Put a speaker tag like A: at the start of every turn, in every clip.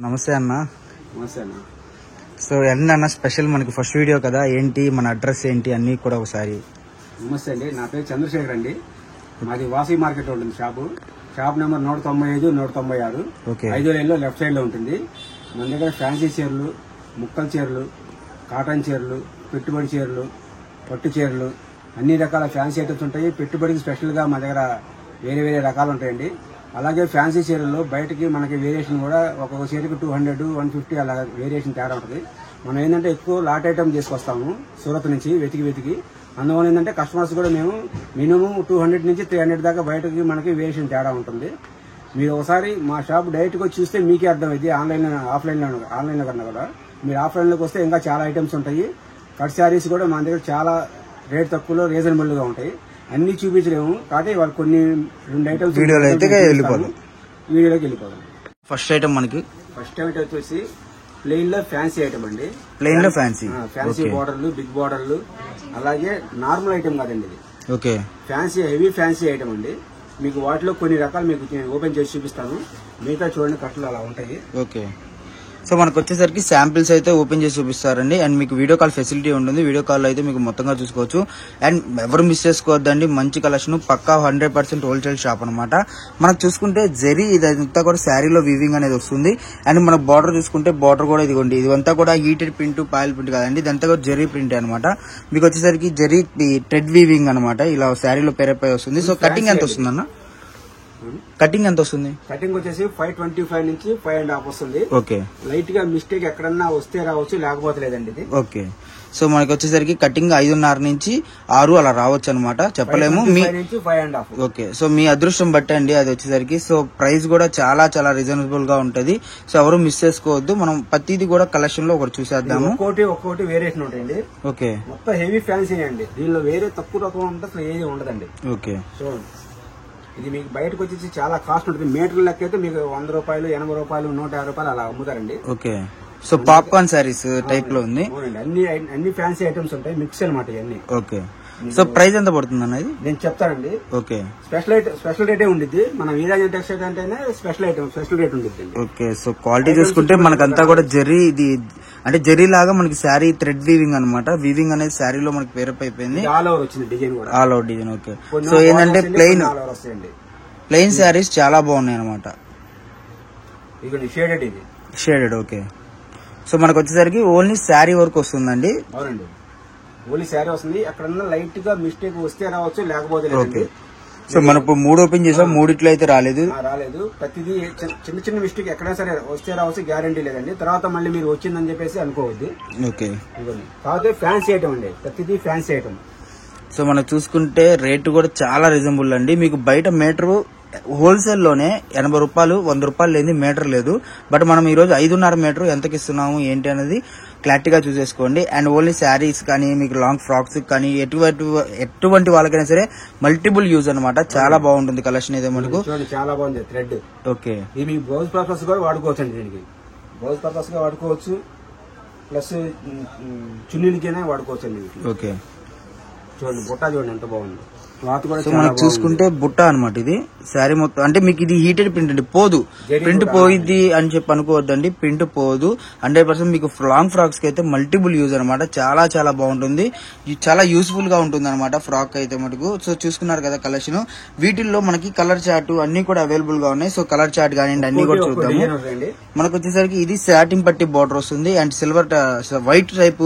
A: నమస్తే అన్న.
B: నమస్తే అన్న.
A: సో అన్న స్పెషల్ మనకి ఫస్ట్ వీడియో కదా, ఏంటి మన అడ్రస్ ఏంటి అన్ని కూడా ఒకసారి.
B: నమస్తే అండి, నా పేరు చంద్రశేఖర్ అండి. మాది వాసీ మార్కెట్ ఉంటుంది షాప్ నెంబర్ 195, 196. 5వ లైన్లో లెఫ్ట్ సైడ్ లో ఉంటుంది. మన దగ్గర ఫ్యాన్సీ చీరలు, ముక్కల చీరలు, కాటన్ చీరలు, పెట్టుబడి చీరలు, పట్టు చీరలు, అన్ని రకాల ఫ్యాన్సీ ఐటమ్స్ ఉంటాయి. పెట్టుబడికి స్పెషల్ గా మా దగ్గర వేరే వేరే రకాలు ఉంటాయండి. అలాగే ఫ్యాన్సీ చీరల్లో బయటకి మనకి వేరియేషన్ కూడా ఒక్కొక్క చీరకి 200, 150 అలా వేరియేషన్ తేడా ఉంటుంది. మనం ఏంటంటే ఎక్కువ లాట్ ఐటమ్ తీసుకొస్తాము సూరత్ నుంచి వెతికి. అందువల్ల ఏంటంటే కస్టమర్స్ కూడా మేము మినిమం 200 నుంచి 300 దాకా బయటకి మనకి వేరియేషన్ తేడా ఉంటుంది. మీరు ఒకసారి మా షాప్ డైరెక్ట్గా వచ్చి చూస్తే మీకే అర్థమైంది. ఆన్లైన్లో కన్నా కూడా మీరు ఆఫ్లైన్లోకి వస్తే ఇంకా చాలా ఐటమ్స్ ఉంటాయి. కట్ శారీస్ కూడా మన దగ్గర చాలా రేట్ తక్కువలో రీజనబుల్గా ఉంటాయి. అన్ని చూపించలేము కాబట్టి వాళ్ళు కొన్ని 2 ఐటమ్స్ వీడియోలోకి వెళ్ళిపోదాం.
A: ఫస్ట్ ఐటమ్
B: వచ్చేసి ప్లెయిన్ లో ఫ్యాన్సీ ఐటమ్ అండి.
A: ప్లెయిన్ లో ఫ్యాన్సీ
B: బార్డర్లు, బిగ్ బార్డర్లు, అలాగే నార్మల్ ఐటమ్ కాదండి ఇది.
A: Okay,
B: fancy, heavy fancy item అండి. మీకు వాటిలో కొన్ని రకాలు మీకు ఓపెన్ చేసి చూపిస్తాను. మిగతా చూడండి, కట్టలు అలా ఉంటాయి.
A: ఓకే, సో మనకు వచ్చేసరికి శాంపిల్స్ అయితే ఓపెన్ చేసి చూపిస్తారండి. అండ్ మీకు వీడియో కాల్ ఫెసిలిటీ ఉంటుంది. వీడియో కాల్ అయితే మీకు మొత్తంగా చూసుకోవచ్చు. అండ్ ఎవరు మిస్ చేసుకోవద్దండి, మంచి కలెక్షన్, పక్కా 100% హోల్సేల్ షాప్ అనమాట. మనకు చూసుకుంటే జరీ ఇదంతా కూడా శారీలో వీవింగ్ అనేది వస్తుంది. అండ్ మనకు బార్డర్ చూసుకుంటే బార్డర్ కూడా ఇదిగోండి, ఇదంతా కూడా హీటెడ్ ప్రింట్, పాయిల్ ప్రింట్ కాదండి, ఇదంతా కూడా జరీ ప్రింట్ అనమాట. మీకు వచ్చేసరికి జరీ థ్రెడ్ వీవింగ్ అనమాట. ఇలా శారీలో పెరపై వస్తుంది. సో కటింగ్ ఎంత వస్తుంది అన్న? కటింగ్ ఎంత వస్తుంది?
B: కటింగ్ వచ్చేసి 525 నుంచి 5.5 వస్తుంది.
A: ఓకే,
B: లైట్ గా మిస్టేక్ ఎక్కడన్నా వస్తే రావచ్చు, లేకపోతే లేదండి ఇది.
A: ఓకే, సో మనకి వచ్చేసరికి కటింగ్ 5.5 నుంచి 6 అలా రావచ్చు అనమాట, చెప్పలేము. మీ
B: 5.5.
A: ఓకే, సో మీ అదృష్టం బట్టి అండి అది వచ్చేసరికి. సో ప్రైస్ కూడా చాలా చాలా రీజనబుల్ గా ఉంటది. సో ఎవరు మిస్ చేసుకోవద్దు. మనం ప్రతిది కూడా కలెక్షన్ లో ఒకటి చూసేద్దాము.
B: ఒక్కోటి వేరియేషన్ ఉంటాయండి.
A: ఓకే,
B: మొత్తం హెవీ ఫ్యాన్సీ అండి. దీనిలో వేరే తక్కువ రకం ఉంటుంది, అసలు ఏది ఉండదండి.
A: ఓకే,
B: సో ఇది మీకు బయటకు వచ్చేసి చాలా కాస్ట్ ఉంటుంది. మీటర్ లెక్క అయితే మీకు 100 రూపాయలు, 80 రూపాయలు, 150 రూపాయలు అలా అమ్ముతారండి.
A: Okay, so popcorn sarees type లో ఉంది.
B: అన్ని ఫ్యాన్సీ ఐటమ్స్ ఉంటాయి, మిక్స్ అనమాట ఇవన్నీ.
A: ఓకే, సో ప్రైస్ ఎంత పడుతుంది అన్నది
B: నేను చెప్తానండి.
A: ఓకే,
B: స్పెషల్ రేటే ఉండిద్ది. మన వీరాజన్ టెక్స్టైల్ అంటేనే స్పెషల్ రేట్ ఉండిద్ది.
A: ఓకే, సో క్వాలిటీ చూసుకుంటే మనకంతా కూడా జరీ, ఇది అంటే జరీ లాగా మనకి శారీ థ్రెడ్ వీవింగ్ అనమాట. వీవింగ్ అనేది శారీలో మనకి పేరప్ అయిపోయింది.
B: ఆల్ ఓవర్ వచ్చింది డిజైన్ కూడా,
A: all over design. Okay, so ఏంటంటే ప్లెయిన్ శారీస్ చాలా బాగున్నాయి అనమాట. షేడెడ్. ఓకే, సో మనకు వచ్చేసరికి ఓన్లీ శారీ వర్క్ వస్తుందండి.
B: అవునండి, ఓన్లీ శారీ వస్తుంది. ఎక్కడన్నా లైట్ గా మిస్టేక్ వస్తే రావచ్చు, లేకపోతే
A: ఓకే, సో మనం ఇప్పుడు 3 ఓపెన్ చేసాం, 3 అయితే రాలేదు.
B: ప్రతిదీ చిన్న మిస్టేక్ ఎక్కడైనా సరే వస్తే రావచ్చు, గ్యారంటీ లేదండి. తర్వాత మళ్ళీ మీరు వచ్చిందని చెప్పేసి అనుకోవద్దు.
A: ఓకే,
B: కాకపోతే ఫ్యాన్సీ ఐటమ్ అండి, ప్రతిదీ ఫ్యాన్సీ ఐటమ్.
A: సో మనం చూసుకుంటే రేటు కూడా చాలా రీజనబుల్ అండి. మీకు బయట మీటర్ హోల్సేల్ లోనే 80 రూపాయలు, 100 రూపాయలు లేని మీటర్ లేదు. బట్ మనం ఈ రోజు 5.5 మీటర్ ఎంతకి ఇస్తున్నాము ఏంటి అనేది క్లారిటీగా చూసేసుకోండి. అండ్ ఓన్లీ శారీస్ కానీ, మీకు లాంగ్ ఫ్రాక్స్ కానీ, ఎటువంటి వాళ్ళకైనా సరే మల్టిపుల్ యూజ్ అనమాట. చాలా బాగుంటుంది కలెక్షన్ అయితే మనకు.
B: చాలా బాగుంది థ్రెడ్.
A: ఓకే,
B: ఇది మీకు బ్లౌజ్ పర్పస్ కూడా వాడుకోవచ్చు అండి. దీనికి బ్లౌజ్ పర్పస్ గా వాడుకోవచ్చు, ప్లస్ చున్నీలకైనా వాడుకోవచ్చు అండి.
A: ఓకే,
B: చూడండి బుట్ట చూడండి ఎంత బాగుంది.
A: సో మనం చూసుకుంటే బుట్ట అనమాట ఇది. శారీ మొత్తం అంటే మీకు ఇది హీటెడ్ ప్రింట్ అండి, పోదు. ప్రింట్ పోయిద్ది అని చెప్పి అనుకోవద్దండి, ప్రింట్ పోదు. 100% మీకు లాంగ్ ఫ్రాక్స్ కి అయితే మల్టిపుల్ యూజ్ అనమాట. చాలా చాలా బాగుంటుంది, చాలా యూస్ఫుల్ గా ఉంటుంది అనమాట ఫ్రాక్ అయితే మటుకు. సో చూసుకున్నారు కదా కలెక్షన్. వీటిల్లో మనకి కలర్ చార్ట్ అన్ని కూడా అవైలబుల్ గా ఉన్నాయి. సో కలర్ చార్ట్ కానివ్వండి అన్ని కూడా చూద్దాము. మనకు వచ్చేసరికి ఇది సాటిన్ పట్టి బార్డర్ వస్తుంది. And silver white type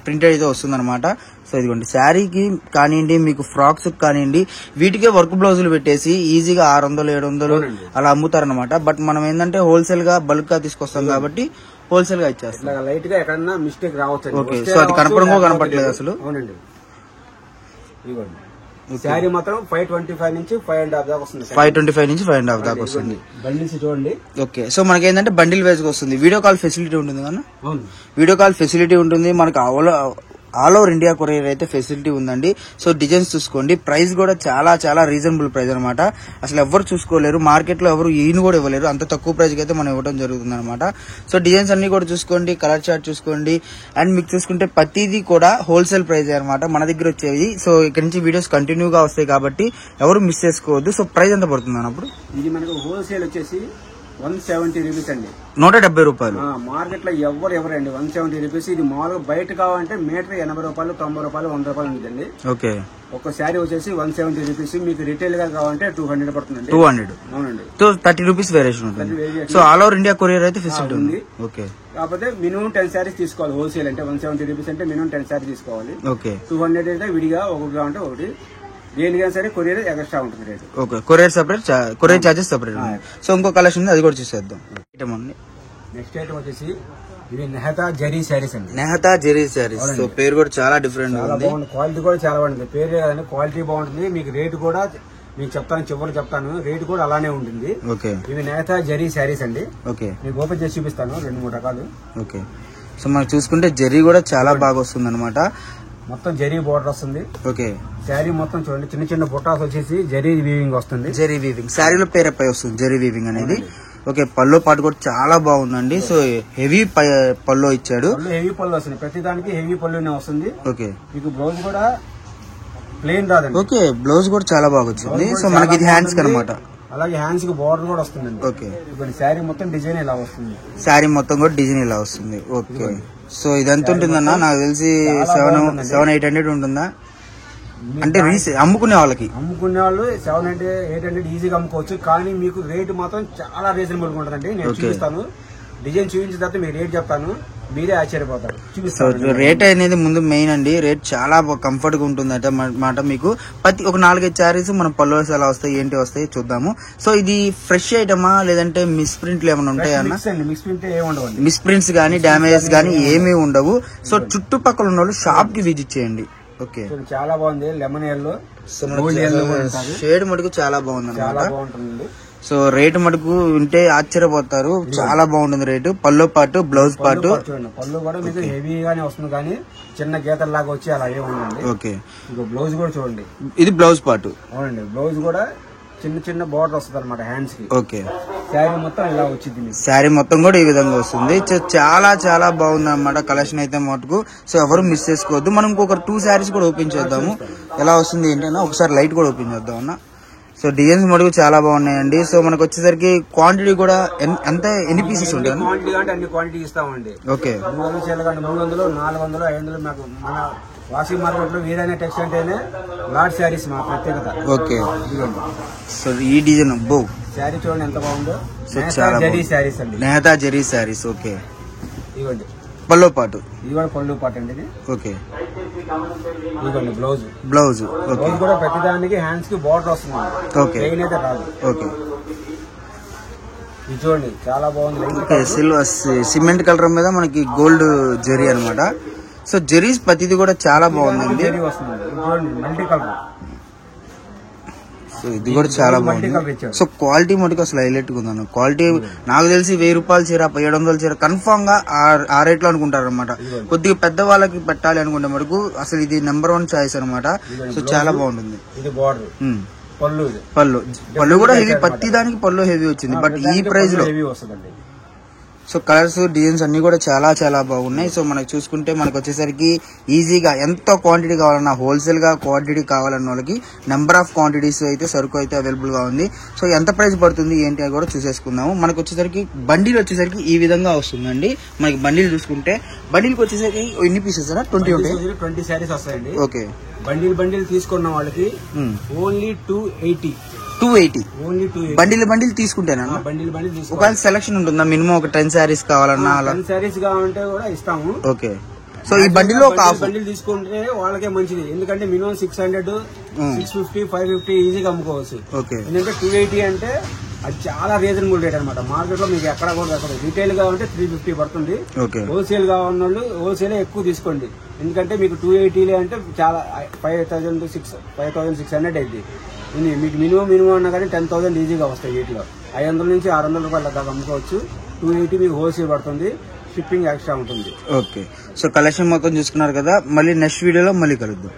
A: printed అయితే వస్తుంది అనమాట. సో ఇదిగోండి, శారీకి కానివ్వండి, మీకు ఫ్రాక్స్ కానివ్వండి, వీటికే వర్క్ బ్లౌజులు పెట్టేసి ఈజీగా 600, 700 అలా అమ్ముతారనమాట. బట్ మనం ఏంటంటే హోల్సేల్ గా బల్క్ గా తీసుకొస్తాం కాబట్టి హోల్సేల్ గా ఇచ్చేస్తాం.
B: లైట్ గా ఎక్కడన్నా మిస్టేక్ రావచ్చు.
A: ఓకే, సో అది కనపడం కూడా కనపడలేదు అసలు.
B: అవునండి, శారీ మాత్రం 525 నుంచి 5.5 దాకా వస్తుంది.
A: 525 నుంచి 5.5 దాకా వస్తుంది.
B: బండిల్స్ చూడండి.
A: ఓకే, సో మనకి ఏంటంటే బండిల్ వైజ్ గా వస్తుంది. వీడియో కాల్ ఫెసిలిటీ ఉంటుంది కదా. వీడియో కాల్ ఫెసిలిటీ ఉంటుంది మనకు. ఆల్ ఓవర్ ఇండియా కొరియర్ అయితే ఫెసిలిటీ ఉందండి. సో డిజైన్స్ చూసుకోండి. ప్రైస్ కూడా చాలా చాలా రీజనబుల్ ప్రైస్ అనమాట. అసలు ఎవరు చూసుకోలేరు, మార్కెట్ లో ఎవరు ఈయన కూడా ఇవ్వలేరు, అంత తక్కువ ప్రైస్ కి అయితే మనం ఇవ్వడం జరుగుతుంది అనమాట. సో డిజైన్స్ అన్ని కూడా చూసుకోండి, కలర్ చార్ట్ చూసుకోండి. అండ్ మీకు చూసుకుంటే ప్రతిదీ కూడా హోల్సేల్ ప్రైస్ అనమాట మన దగ్గర వచ్చేవి. సో ఇక్కడ నుంచి వీడియోస్ కంటిన్యూగా వస్తాయి కాబట్టి ఎవరు మిస్ చేసుకోవద్దు. సో ప్రైస్ ఎంత పడుతుంది అన్నప్పుడు
B: ఇది మనకు హోల్సేల్ వచ్చేసి 170 రూపీస్ అండి.
A: 170 రూపాయలు.
B: మార్కెట్ లో ఎవరండి 170 రూపీస్. ఇది మామూలుగా బయట కావాలంటే మీటర్ 80 రూపాయలు, 90 రూపాయలు, 100 రూపాయలు ఉంటుందండి.
A: ఓకే.
B: ఒక శారీ వచ్చేసి 170 రూపీస్. మీకు రిటైల్ గా కావాలంటే 200 పడుతుందండి.
A: 200.
B: అవునండి.
A: 30 రూపీస్ వేరియేషన్ ఉంటుంది. So all over India courier అయితే ఫిక్స్డ్ ఉంది. ఓకే.
B: కాకపోతే మినిమం 10 శారీస్ తీసుకోవాలి. హోల్సేల్ అంటే 170 రూపీస్ అంటే మినిమం 10 శారీస్ తీసుకోవాలి.
A: ఓకే.
B: 200 అయితే విడిగా ఒకటి కావాలంటే ఒకటి. దేనికైనా సరే కొరియర్ ఎక్స్ట్రా ఉంటుంది rate.
A: Okay. Courier separate, courier charges separate. So ఇంకో కలెక్షన్ ఉంది, అది కూడా చూసేద్దాం.
B: నెక్స్ట్ ఐటమ్ వచ్చేసి ఇవి నెహతా జరీ శారీస్ అండి.
A: నెహతా జరీ శారీస్. సో పేరు కూడా చాలా డిఫరెంట్ ఉంది.
B: క్వాలిటీ కూడా చాలా బాగుంటుంది. పేరు కదండి, క్వాలిటీ బాగుంటుంది. మీకు రేటు కూడా మీకు చెప్తాను, చివరికి చెప్తాను. రేటు కూడా అలానే ఉంటుంది.
A: ఓకే.
B: ఇవి నెహతా జరీ శారీస్ అండి.
A: ఓకే.
B: మీకు ఓపెన్ చేసి చూపిస్తాను 2-3 రకాలు.
A: ఓకే. సో మనం చూసుకుంటే జరీ కూడా చాలా బాగా వస్తుంది అనమాట.
B: మొత్తం జరీ బోర్డర్ వస్తుంది.
A: ఓకే.
B: శారీ మొత్తం చూడండి, చిన్న చిన్న బుట్టాస్ వచ్చేసి జరీ వీవింగ్ వస్తుంది.
A: జరీ వీవింగ్ శారీలో పేరపై వస్తుంది జరీ వీవింగ్ అనేది. ఓకే. పల్లో పాటు కూడా చాలా బాగుందండి. సో హెవీ పల్లో ఇచ్చాడు.
B: హెవీ పళ్ళు వస్తుంది, ప్రతి దానికి హెవీ పళ్ళునే వస్తుంది.
A: ఓకే.
B: మీకు బ్లౌజ్ కూడా ప్లెయిన్ రాదండి.
A: ఓకే. బ్లౌజ్ కూడా చాలా బాగా వచ్చింది. సో మనకి ఇది హ్యాండ్స్ అనమాట.
B: అలాగే హ్యాండ్స్ కి బోర్డర్ కూడా వస్తుందండి.
A: ఓకే.
B: ఇప్పుడు శారీ మొత్తం డిజైన్ ఇలా వస్తుంది.
A: శారీ మొత్తం కూడా డిజైన్ ఇలా వస్తుంది. ఓకే. సో ఇదెంత ఉంటుందన్నా? నాకు తెలిసి 700-800 ఉంటుందా? అంటే అమ్ముకునే వాళ్ళకి,
B: అమ్ముకునే వాళ్ళు 700-800 ఈజీగా అమ్ముకోవచ్చు. కానీ మీకు రేటు మాత్రం చాలా రీజనబుల్ గా ఉంటుందండి. నేను చూపిస్తాను, డిజైన్ చూపించిన తర్వాత మీకు రేట్ చెప్తాను, మీరే ఆశ్చర్యపోతారు. చూపిస్తాను.
A: రేట్ అనేది ముందు మెయిన్ అండి. రేట్ చాలా కంఫర్ట్ గా ఉంటుంది అన్నమాట. మీకు ప్రతి ఒక 4-5 శారీస్ మన పల్లోస్ ఎలా వస్తాయి, ఏంటి వస్తాయి చూద్దాము. సో ఇది ఫ్రెష్ ఐటమా లేదంటే మిస్ ప్రింట్లు ఏమైనా ఉంటాయన్నా?
B: మిస్ ప్రింట్ ఏమి ఉండవు.
A: మిస్ ప్రింట్స్ గానీ డ్యామేజెస్ గానీ ఏమీ ఉండవు. సో చుట్టుపక్కల ఉన్న వాళ్ళు షాప్ కి విజిట్ చేయండి. ఓకే.
B: చాలా బాగుంది. లెమన్ ఎల్లో
A: షేడ్ మటుకు చాలా బాగుంది
B: చాలా బాగుంటుంది.
A: సో రేటు మటుకు వింటే ఆశ్చర్యపోతారు. చాలా బాగుంటుంది రేటు. పళ్ళు పాటు, బ్లౌజ్ పాటు.
B: పళ్ళు కూడా మీకు హెవీగానే వస్తుంది, కానీ చిన్న గీతల లాగా వచ్చి అలా ఏముందండి.
A: ఓకే.
B: ఇంకో బ్లౌజ్ కూడా చూడండి,
A: ఇది బ్లౌజ్ పాటు.
B: అవునండి. బ్లౌజ్ కూడా చిన్న చిన్న బోర్డర్ వస్తుంది అనమాట హ్యాండ్స్ కి.
A: ఓకే.
B: శారీ మొత్తం ఇలా వచ్చింది.
A: శారీ మొత్తం కూడా ఈ విధంగా వస్తుంది. చాలా చాలా బాగుంది అన్నమాట కలెక్షన్ అయితే మటుకు. సో ఎవరు మిస్ చేసుకోవద్దు. మనం ఇంకొక 2 శారీస్ కూడా ఓపెన్ చేద్దాము. ఎలా వస్తుంది ఏంటన్నా ఒకసారి లైట్ కూడా ఓపెన్ చేద్దాం అన్న. సో డిజైన్స్ మటుకు చాలా బాగున్నాయండి. సో మనకు వచ్చేసరికి క్వాంటిటీ కూడా ఎన్ని పీసెస్ ఉంటాయి?
B: క్వాంటిటీ అంటే అన్ని క్వాంటిటీ ఇస్తామండి.
A: ఓకే.
B: 300, 400, 400, 500 మాకు మన వాషింగ్ మార్కెట్ లో వీరైన టెక్స్ట్ అంటేనే లార్జ్ శారీస్ మా ప్రత్యేకత.
A: ఓకే. సో ఈ డిజైన్ బో
B: శారీ చూడండి ఎంత బాగుందో.
A: సో చాలా
B: జరీ శారీస్ అండి,
A: నెహతా జరీ శారీస్. ఓకే.
B: ఇవ్వండి
A: పల్లో పాటు.
B: ఇది కూడా పళ్ళు పాటు అండి ఇది.
A: ఓకే.
B: ఇవ్వండి బ్లౌజ్.
A: బ్లౌజ్. ఓకే.
B: కూడా ప్రతి దానికి హ్యాండ్స్ కి బోర్డర్ వస్తుంది.
A: ఓకే.
B: ప్లెయిన్ అయితే రాదు.
A: ఓకే.
B: ఇది చూడండి చాలా బాగుంది.
A: ఓకే. సిమెంట్ కలర్ మీద మనకి గోల్డ్ జరీ అనమాట. సో జరీస్ ప్రతిది కూడా చాలా బాగుందండి.
B: Multi colour.
A: సో ఇది కూడా చాలా బాగుంది. సో క్వాలిటీ మటుకు అసలు హైలైట్ గా ఉందన్న. క్వాలిటీ నాకు తెలిసి 1000 రూపాయల చీర, 700 చీర కన్ఫామ్ గా ఆ రేట్ లో అనుకుంటారు అనమాట. కొద్దిగా పెద్ద వాళ్ళకి పెట్టాలి అనుకుంటే మటుకు అసలు ఇది నెంబర్ 1 చాయిస్ అనమాట. సో చాలా బాగుంటుంది.
B: ఇది బోర్డర్.
A: పళ్ళు కూడా హెవీ, ప్రతి దానికి పళ్ళు హెవీ వచ్చింది. బట్ ఈ ప్రైస్ లో సో కలర్స్, డిజైన్స్ అన్ని కూడా చాలా చాలా బాగున్నాయి. సో మనకు చూసుకుంటే మనకు వచ్చేసరికి ఈజీగా ఎంత క్వాంటిటీ కావాలన్నా, హోల్సేల్ గా క్వాంటిటీ కావాలన్న వాళ్ళకి నెంబర్ ఆఫ్ క్వాంటిటీస్ అయితే సరుకు అయితే అవైలబుల్ గా ఉంది. సో ఎంత ప్రైస్ పడుతుంది ఏంటి అని కూడా చూసేసుకుందాము. మనకు వచ్చేసరికి బండిల్ వచ్చేసరికి ఈ విధంగా వస్తుందండి. మనకి బండిల్ చూసుకుంటే బండిల్కి వచ్చేసరికి ఎన్ని పీసెస్ 20 ఉంటాయి?
B: 20 శారీస్ వస్తాయండి.
A: ఓకే.
B: బండిల్ తీసుకున్న వాళ్ళకి ఓన్లీ 280.
A: Only 280 bundle తీసుకుంటేనా? ఒకవేళ సెలక్షన్ ఉంటుందా? మినిమం ఒక 10 శారీస్ కావాలన్నా?
B: 10 శారీస్ కావాలంటే కూడా ఇస్తాము.
A: ఓకే. సో ఈ బండిల్లో ఒక
B: బండిల్ తీసుకుంటే వాళ్ళకే మంచిది. ఎందుకంటే మినిమం 600, 650, 550 ఈజీగా అమ్ముకోవచ్చు. ఎందుకంటే 280 అంటే అది చాలా రీజనబుల్ రేట్ అనమాట. మార్కెట్ లో మీకు ఎక్కడ కూడా దొరకదు. రీటైల్ గా ఉంటే 350 పడుతుంది. హోల్సేల్ గా ఉన్న వాళ్ళు హోల్సేల్ ఎక్కువ తీసుకోండి. ఎందుకంటే మీకు 280 అంటే చాలా 5600 అయింది. మీకు మినిమం అన్నా కానీ 10,000 ఈజీగా వస్తాయి. వీటిలో 500 నుంచి 600 రూపాయల దాకా అమ్ముకోవచ్చు. 280 మీకు హోల్సేల్ పడుతుంది. షిప్పింగ్ ఎక్స్ట్రా ఉంటుంది.
A: ఓకే. సో కలెక్షన్ మొత్తం చూసుకున్నారు కదా. మళ్ళీ నెక్స్ట్ వీడియోలో మళ్ళీ కలుద్దాం.